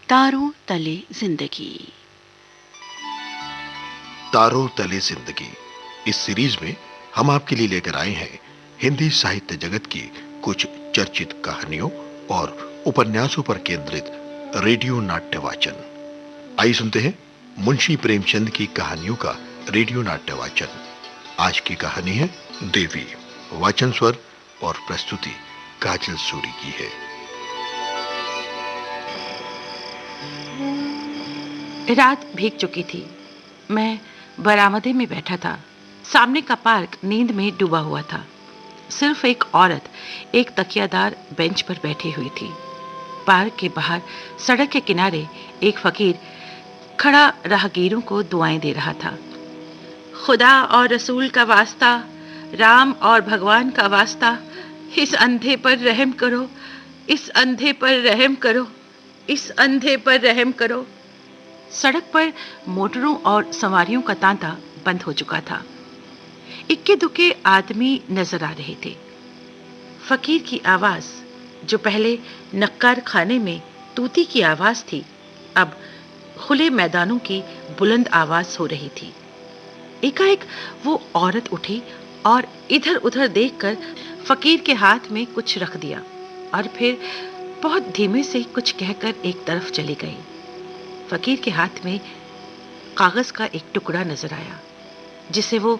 तारों तले जिंदगी। तारों तले जिंदगी इस सीरीज में हम आपके लिए लेकर आए हैं हिंदी साहित्य जगत की कुछ चर्चित कहानियों और उपन्यासों पर केंद्रित रेडियो नाट्य वाचन। आइए सुनते हैं मुंशी प्रेमचंद की कहानियों का रेडियो नाट्य वाचन। आज की कहानी है देवी। वाचन स्वर और प्रस्तुति काजल सूरी की है। रात भीग चुकी थी। मैं बरामदे में बैठा था। सामने का पार्क नींद में डूबा हुआ था। सिर्फ एक औरत एक तकियादार बेंच पर बैठी हुई थी। पार्क के बाहर सड़क के किनारे एक फकीर खड़ा राहगीरों को दुआएं दे रहा था। खुदा और रसूल का वास्ता, राम और भगवान का वास्ता, इस अंधे पर रहम करो, इस अंधे पर रहम करो, इस अंधे पर रहम करो। सड़क पर मोटरों और सवारियों का तांता बंद हो चुका था। इक्के दुक्के आदमी नजर आ रहे थे। फकीर की आवाज, जो पहले नक्कार खाने में तूती की आवाज थी, अब खुले मैदानों की बुलंद आवाज हो रही थी। एकाएक वो औरत उठी और इधर उधर देखकर फकीर के हाथ में कुछ रख दिया और फिर बहुत धीमे से कुछ कहकर एक तरफ चली गई। फकीर के हाथ में कागज का एक टुकड़ा नजर आया, जिसे वो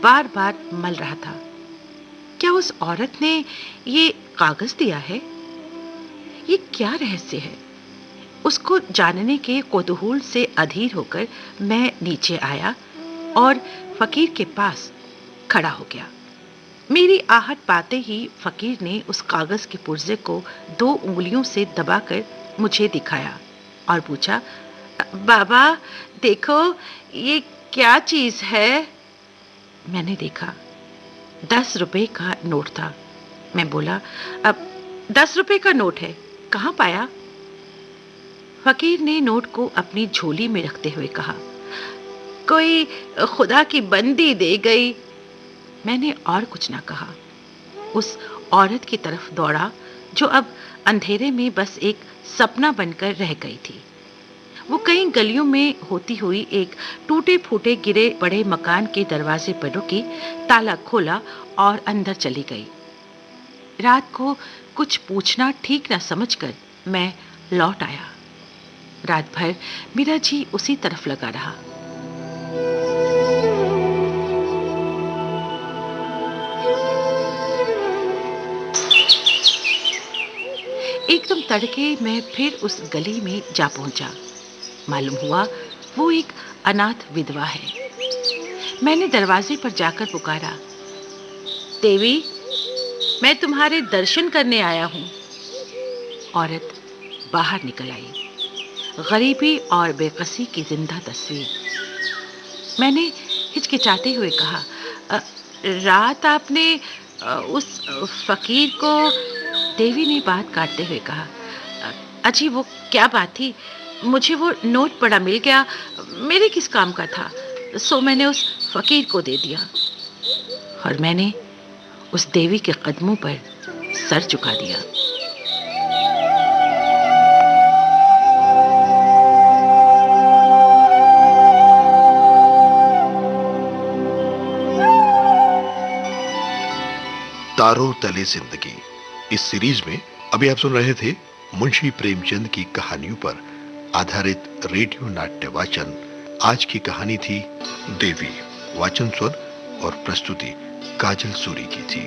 बार बार मल रहा था। क्या उस औरत ने ये कागज दिया है? ये क्या रहस्य है? उसको जानने के कौतूहल से अधीर होकर मैं नीचे आया और फकीर के पास खड़ा हो गया। मेरी आहट पाते ही फकीर ने उस कागज के पुर्जे को 2 उंगलियों से दबाकर मुझे दिखाया और पूछा, बाबा देखो, ये क्या चीज है? मैंने देखा। 10 रुपए का नोट था। मैं बोला, अब 10 रुपए का नोट है, कहाँ पाया? फकीर ने नोट को अपनी झोली में रखते हुए कहा, कोई खुदा की बंदी दे गई। मैंने और कुछ ना कहा। उस औरत की तरफ दौड़ा जो अब अंधेरे में बस एक सपना बनकर रह गई थी। वो कई गलियों में होती हुई एक टूटे फूटे गिरे पड़े मकान के दरवाजे पर रुकी, ताला खोला और अंदर चली गई। रात को कुछ पूछना ठीक ना समझकर मैं लौट आया। रात भर मेरा जी उसी तरफ लगा रहा। एकदम तड़के मैं फिर उस गली में जा पहुंचा। मालूम हुआ वो एक अनाथ विधवा है। मैंने दरवाजे पर जाकर पुकारा, देवी, मैं तुम्हारे दर्शन करने आया हूं। औरत बाहर निकल आई। गरीबी और बेकसी की जिंदा तस्वीर। मैंने हिचकिचाते हुए कहा, रात आपने उस फकीर को। देवी ने बात काटते हुए कहा, अजी वो क्या बात थी? मुझे वो नोट पड़ा मिल गया, मेरे किस काम का था, सो मैंने उस फकीर को दे दिया। और मैंने उस देवी के कदमों पर सर झुका दिया। तारों तले जिंदगी इस सीरीज में अभी आप सुन रहे थे मुंशी प्रेमचंद की कहानियों पर आधारित रेडियो नाट्य वाचन। आज की कहानी थी देवी। वाचन स्वर और प्रस्तुति काजल सूरी की थी।